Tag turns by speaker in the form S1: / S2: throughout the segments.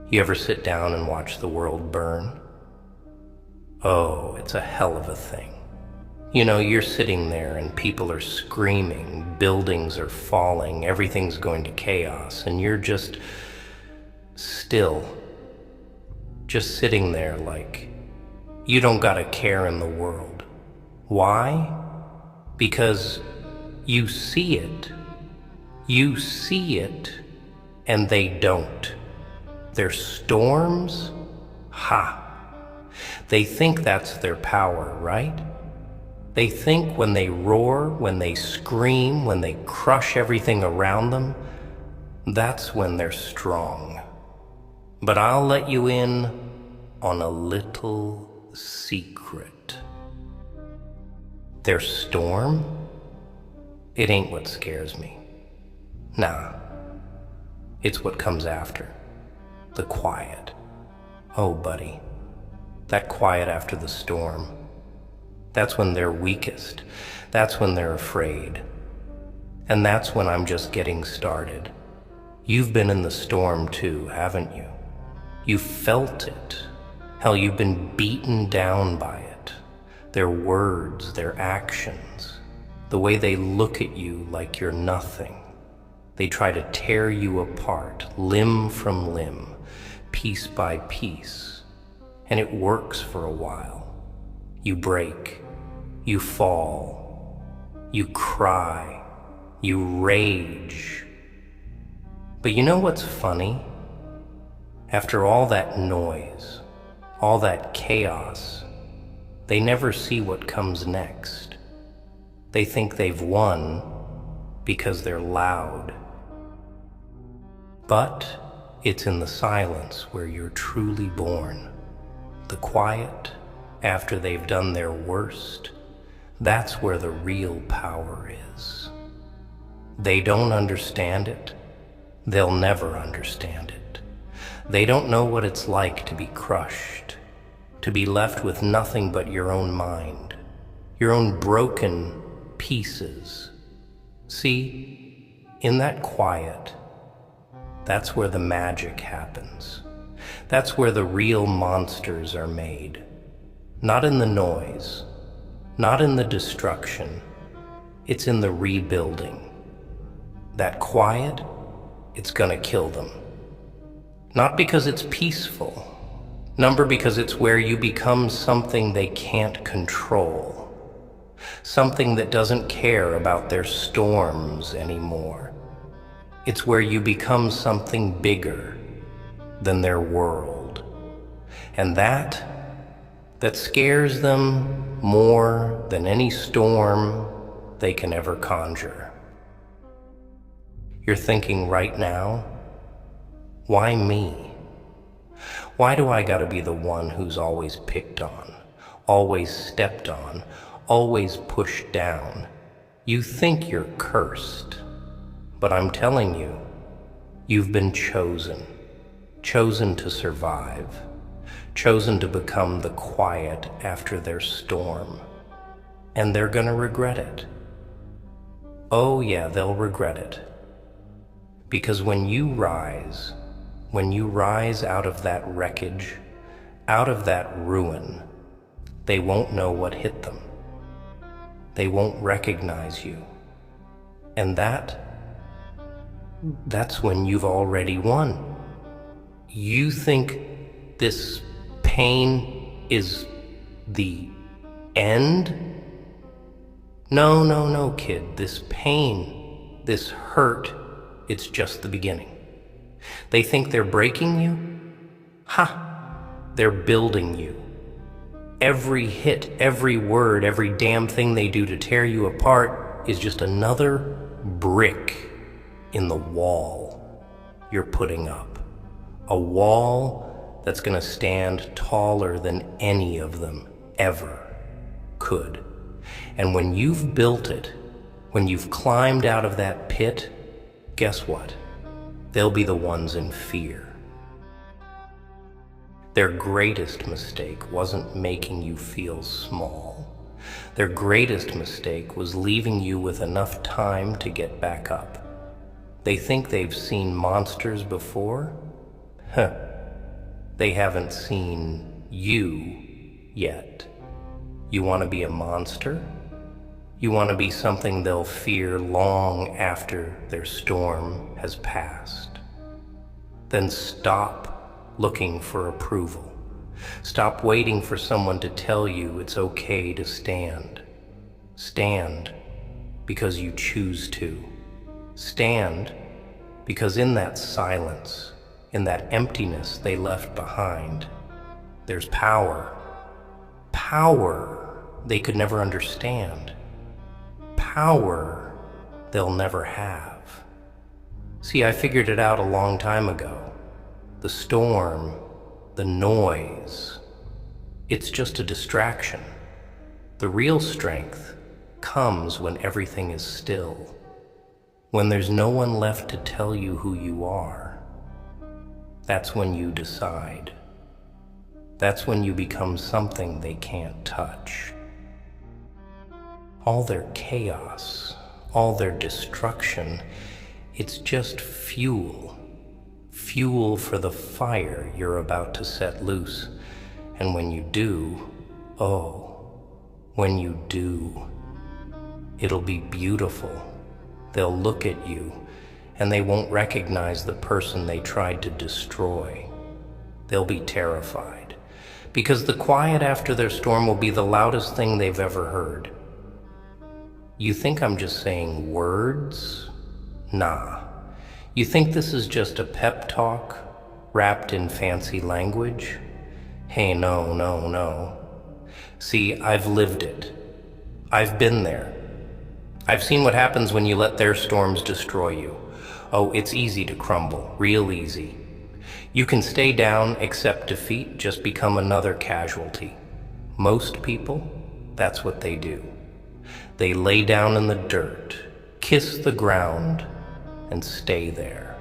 S1: You ever sit down and watch the world burn? Oh, it's a hell of a thing. You know, you're sitting there and people are screaming, buildings are falling, everything's going to chaos, and you're just still, just sitting there like you don't got a care in the world. Why? Because you see it. You see it, and they don't. Their storms? Ha! They think that's their power, right? They think when they roar, when they scream, when they crush everything around them, that's when they're strong. But I'll let you in on a little secret. Their storm? It ain't what scares me. Nah, it's what comes after. The quiet. Oh, buddy, that quiet after the storm. That's when they're weakest. That's when they're afraid. And that's when I'm just getting started. You've been in the storm too, haven't you? You felt it. Hell, you've been beaten down by it. Their words, their actions, the way they look at you like you're nothing. They try to tear you apart, limb from limb, piece by piece. And it works for a while. You break, you fall, you cry, you rage. But you know what's funny? After all that noise, all that chaos, they never see what comes next. They think they've won because they're loud. But it's in the silence where you're truly born. The quiet, after they've done their worst, that's where the real power is. They don't understand it. They'll never understand it. They don't know what it's like to be crushed, to be left with nothing but your own mind, your own broken pieces. See, in that quiet, that's where the magic happens. That's where the real monsters are made. Not in the noise, not in the destruction. It's in the rebuilding. That quiet, it's gonna kill them. Not because it's peaceful, number because it's where you become something they can't control. Something that doesn't care about their storms anymore. It's where you become something bigger than their world. And that scares them more than any storm they can ever conjure. You're thinking right now, why me? Why do I gotta be the one who's always picked on, always stepped on, always pushed down? You think you're cursed. But I'm telling you, you've been chosen to survive, chosen to become the quiet after their storm. And they're gonna regret it. Oh yeah, they'll regret it. Because when you rise out of that wreckage, out of that ruin, they won't know what hit them. They won't recognize you. And that's when you've already won. You think this pain is the end? No, kid. This pain, this hurt, it's just the beginning. They think they're breaking you? Ha! They're building you. Every hit, every word, every damn thing they do to tear you apart is just another brick in the wall you're putting up. A wall that's gonna stand taller than any of them ever could. And when you've built it, when you've climbed out of that pit, guess what? They'll be the ones in fear. Their greatest mistake wasn't making you feel small. Their greatest mistake was leaving you with enough time to get back up. They think they've seen monsters before? Huh. They haven't seen you yet. You want to be a monster? You want to be something they'll fear long after their storm has passed. Then stop looking for approval. Stop waiting for someone to tell you it's okay to stand. Stand because you choose to. Stand because in that silence, in that emptiness they left behind, there's power. Power they could never understand. Power they'll never have. See, I figured it out a long time ago. The storm, the noise, it's just a distraction. The real strength comes when everything is still, when there's no one left to tell you who you are. That's when you decide. That's when you become something they can't touch. All their chaos, all their destruction, it's just fuel. Fuel for the fire you're about to set loose. And when you do, when you do, it'll be beautiful. They'll look at you, and they won't recognize the person they tried to destroy. They'll be terrified, because the quiet after their storm will be the loudest thing they've ever heard. You think I'm just saying words? Nah. You think this is just a pep talk wrapped in fancy language? Hey, no. See, I've lived it. I've been there. I've seen what happens when you let their storms destroy you. Oh, it's easy to crumble, real easy. You can stay down, accept defeat, just become another casualty. Most people, that's what they do. They lay down in the dirt, kiss the ground, and stay there.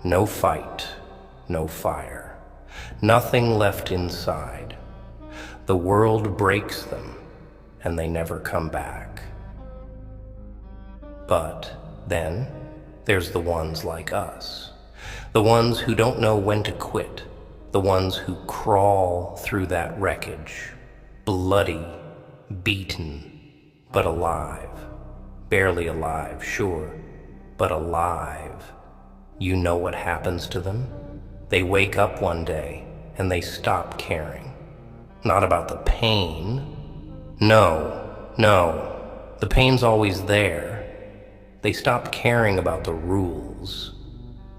S1: No fight, no fire, nothing left inside. The world breaks them, and they never come back. But then there's the ones like us, the ones who don't know when to quit, the ones who crawl through that wreckage, bloody, beaten, but alive. Barely alive, sure, but alive. You know what happens to them? They wake up one day and they stop caring. Not about the pain. No, the pain's always there. They stop caring about the rules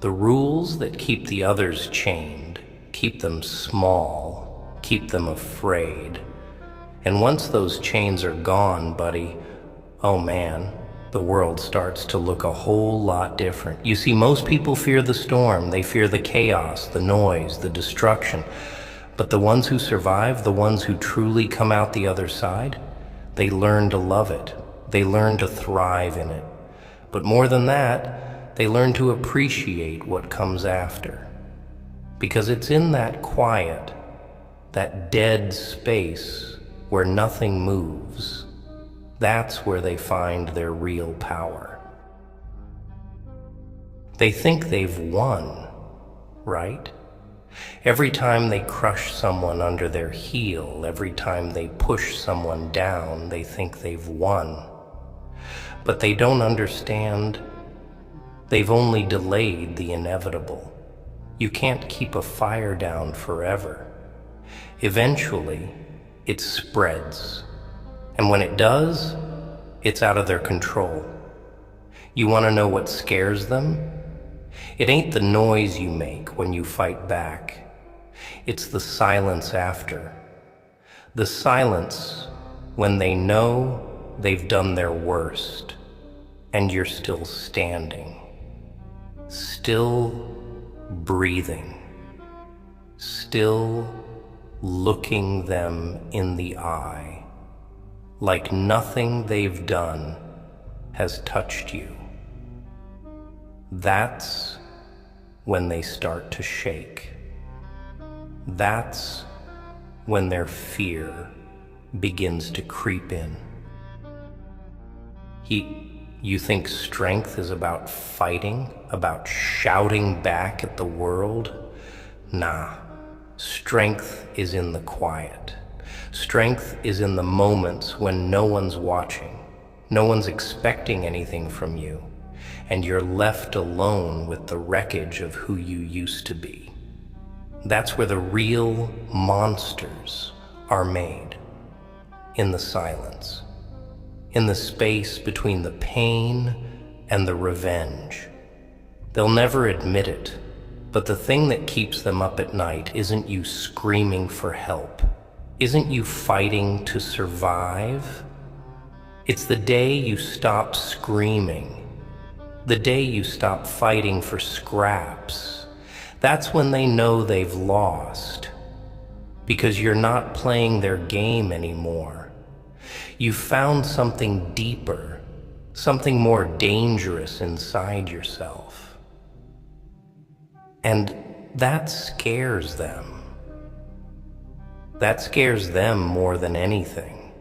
S1: that keep the others chained, keep them small, keep them afraid. And once those chains are gone, buddy, oh man, the world starts to look a whole lot different. You see, most people fear the storm. They fear the chaos, the noise, the destruction. But the ones who survive, the ones who truly come out the other side, they learn to love it. They learn to thrive in it. But more than that, they learn to appreciate what comes after. Because it's in that quiet, that dead space, where nothing moves, that's where they find their real power. They think they've won, right? Every time they crush someone under their heel, every time they push someone down, they think they've won. But they don't understand they've only delayed the inevitable. You can't keep a fire down forever. Eventually, it spreads. And when it does, it's out of their control. You want to know what scares them? It ain't the noise you make when you fight back. It's the silence after. The silence when they know they've done their worst, and you're still standing. Still breathing. Still looking them in the eye, like nothing they've done has touched you. That's when they start to shake. That's when their fear begins to creep in. You think strength is about fighting, about shouting back at the world? Nah, Strength is in the quiet. Strength is in the moments when no one's watching, no one's expecting anything from you, and you're left alone with the wreckage of who you used to be. That's where the real monsters are made. In the silence. In the space between the pain and the revenge. They'll never admit it, but the thing that keeps them up at night isn't you screaming for help, isn't you fighting to survive. It's the day you stop screaming, the day you stop fighting for scraps. That's when they know they've lost, because you're not playing their game anymore. You've found something deeper, something more dangerous inside yourself. And that scares them. That scares them more than anything,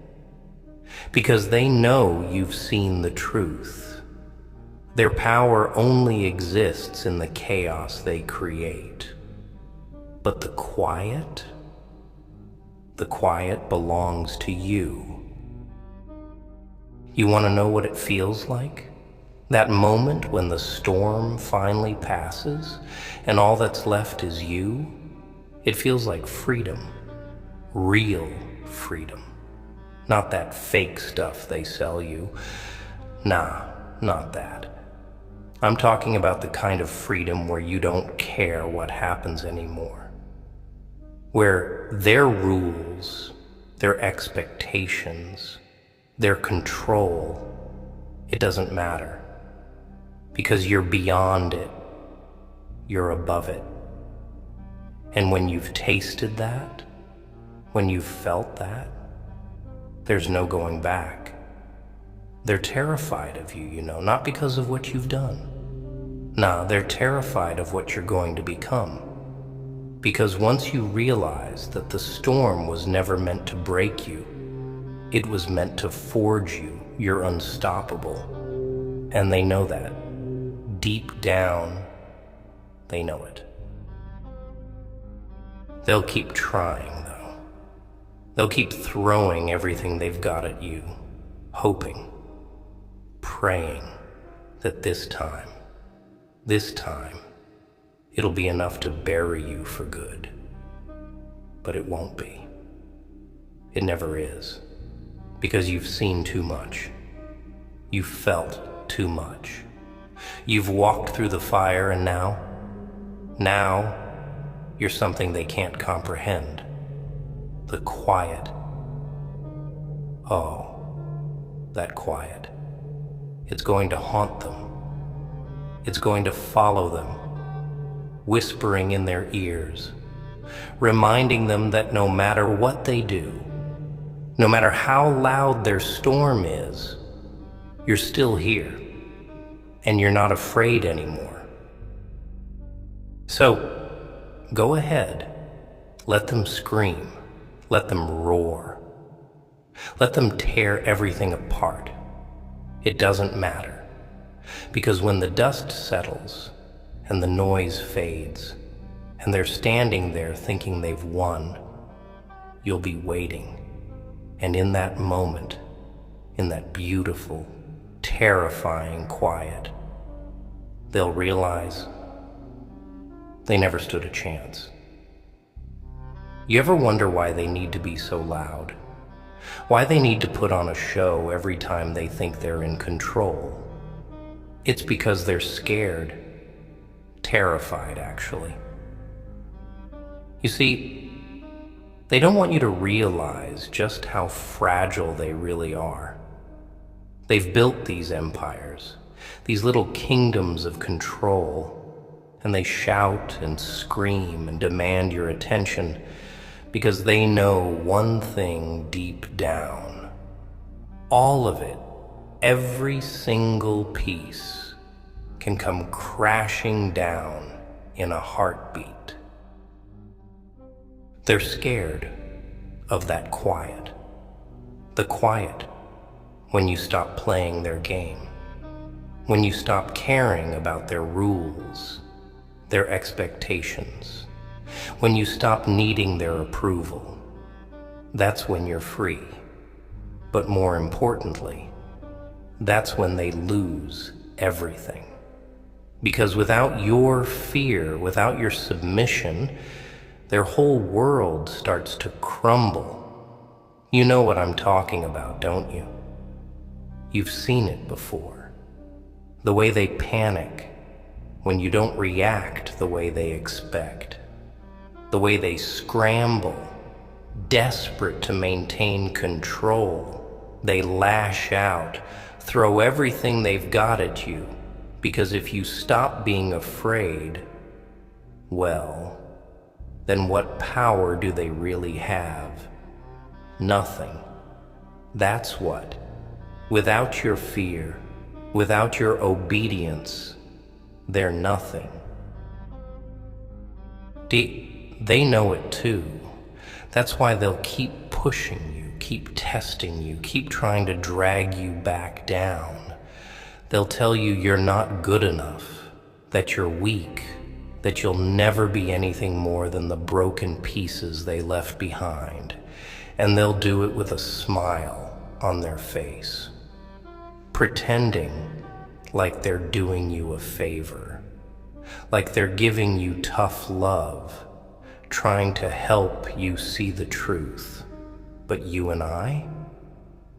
S1: because they know you've seen the truth. Their power only exists in the chaos they create. But the quiet belongs to you. You want to know what it feels like? That moment when the storm finally passes and all that's left is you? It feels like freedom. Real freedom. Not that fake stuff they sell you. Nah, not that. I'm talking about the kind of freedom where you don't care what happens anymore. Where their rules, their expectations, their control, it doesn't matter. Because you're beyond it. You're above it. And when you've tasted that, when you've felt that, there's no going back. They're terrified of you, not because of what you've done. Nah, they're terrified of what you're going to become. Because once you realize that the storm was never meant to break you, it was meant to forge you. You're unstoppable. And they know that. Deep down, they know it. They'll keep trying, though. They'll keep throwing everything they've got at you, hoping, praying that this time, it'll be enough to bury you for good. But it won't be. It never is. Because you've seen too much. You've felt too much. You've walked through the fire, and now, you're something they can't comprehend. The quiet. Oh, that quiet. It's going to haunt them. It's going to follow them, whispering in their ears, reminding them that no matter what they do, no matter how loud their storm is, you're still here, and you're not afraid anymore. So, go ahead. Let them scream. Let them roar. Let them tear everything apart. It doesn't matter, because when the dust settles and the noise fades, and they're standing there thinking they've won, you'll be waiting. And in that moment, in that beautiful, terrifying quiet, they'll realize they never stood a chance. You ever wonder why they need to be so loud? Why they need to put on a show every time they think they're in control? It's because they're scared. Terrified, actually. You see, they don't want you to realize just how fragile they really are. They've built these empires, these little kingdoms of control, and they shout and scream and demand your attention because they know one thing deep down. All of it, every single piece, can come crashing down in a heartbeat. They're scared of that quiet. The quiet when you stop playing their game. When you stop caring about their rules, their expectations, when you stop needing their approval. That's when you're free. But more importantly, that's when they lose everything. Because without your fear, without your submission, their whole world starts to crumble. You know what I'm talking about, don't you? You've seen it before. The way they panic when you don't react the way they expect. The way they scramble, desperate to maintain control. They lash out, throw everything they've got at you, because if you stop being afraid, well, then what power do they really have? Nothing. That's what. Without your fear, without your obedience, they're nothing. They know it too. That's why they'll keep pushing you, keep testing you, keep trying to drag you back down. They'll tell you you're not good enough, that you're weak, that you'll never be anything more than the broken pieces they left behind. And they'll do it with a smile on their face, pretending like they're doing you a favor, like they're giving you tough love, trying to help you see the truth. But you and I,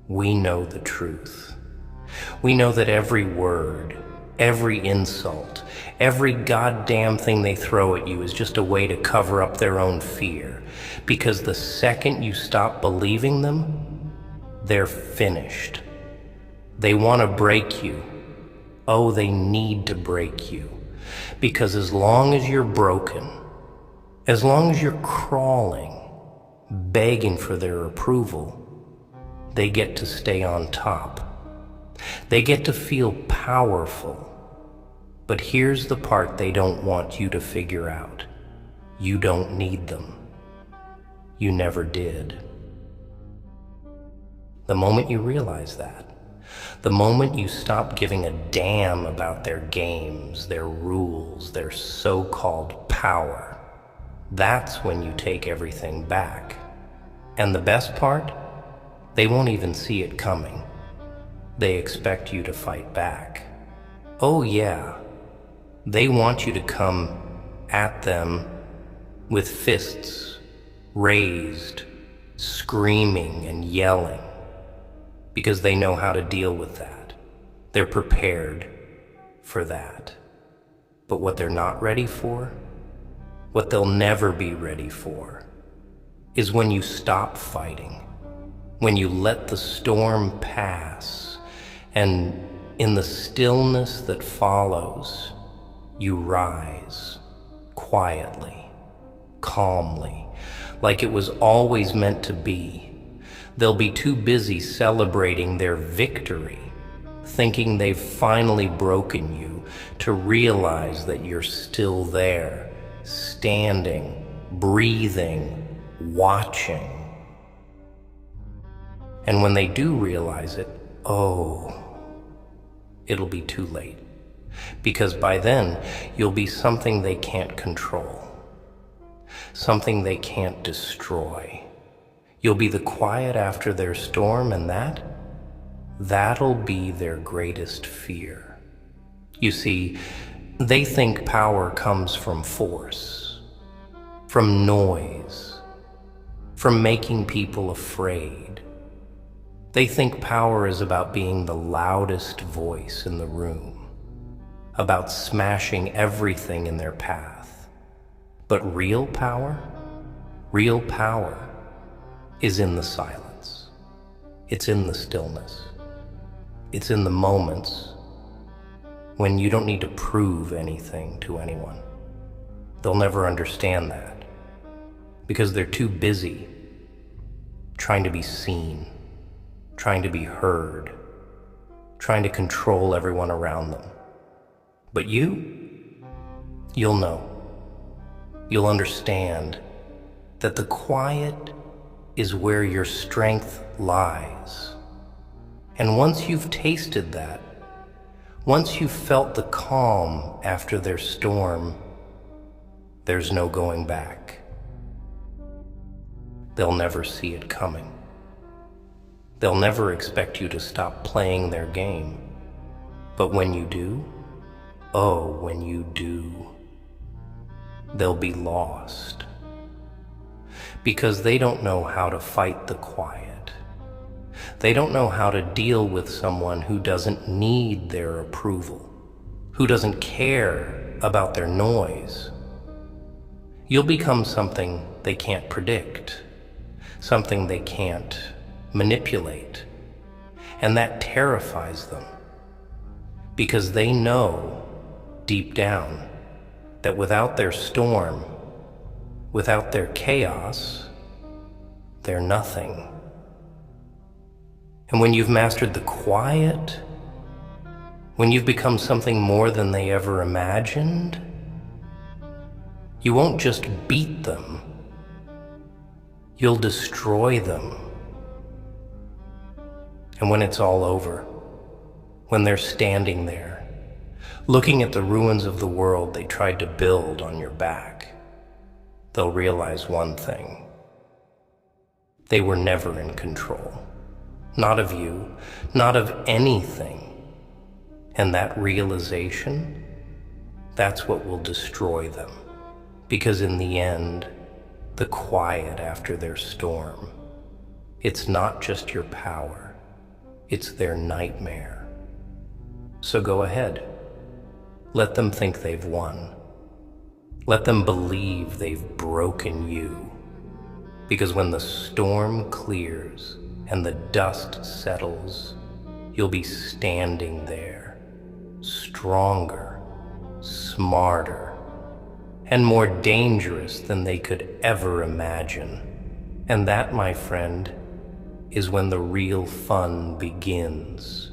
S1: we know the truth. We know that every word, every insult, every goddamn thing they throw at you is just a way to cover up their own fear. Because the second you stop believing them, they're finished. They want to break you. Oh, they need to break you. Because as long as you're broken, as long as you're crawling, begging for their approval, they get to stay on top. They get to feel powerful. But here's the part they don't want you to figure out. You don't need them. You never did. The moment you realize that, the moment you stop giving a damn about their games, their rules, their so-called power, that's when you take everything back. And the best part? They won't even see it coming. They expect you to fight back. Oh yeah, they want you to come at them with fists raised, screaming and yelling, because they know how to deal with that. They're prepared for that. But what they're not ready for, what they'll never be ready for, is when you stop fighting, when you let the storm pass, and in the stillness that follows, you rise quietly, calmly, like it was always meant to be. They'll be too busy celebrating their victory, thinking they've finally broken you, to realize that you're still there, standing, breathing, watching. And when they do realize it, oh, it'll be too late. Because by then, you'll be something they can't control, something they can't destroy. You'll be the quiet after their storm, and that'll be their greatest fear. You see, they think power comes from force, from noise, from making people afraid. They think power is about being the loudest voice in the room, about smashing everything in their path. But real power is in the silence. It's in the stillness. It's in the moments when you don't need to prove anything to anyone. They'll never understand that because they're too busy trying to be seen, trying to be heard, trying to control everyone around them. But you'll know. You'll understand that the quiet is where your strength lies. And once you've tasted that, once you've felt the calm after their storm, there's no going back. They'll never see it coming. They'll never expect you to stop playing their game. But when you do, oh, when you do, they'll be lost. Because they don't know how to fight the quiet. They don't know how to deal with someone who doesn't need their approval, who doesn't care about their noise. You'll become something they can't predict, something they can't manipulate, and that terrifies them, because they know deep down that without their storm, without their chaos, they're nothing. And when you've mastered the quiet, when you've become something more than they ever imagined, you won't just beat them, you'll destroy them. And when it's all over, when they're standing there, looking at the ruins of the world they tried to build on your back, they'll realize one thing: they were never in control. Not of you, not of anything. And that realization, that's what will destroy them. Because in the end, the quiet after their storm, it's not just your power, it's their nightmare. So go ahead. Let them think they've won. Let them believe they've broken you. Because when the storm clears and the dust settles, you'll be standing there, stronger, smarter, and more dangerous than they could ever imagine. And that, my friend, is when the real fun begins.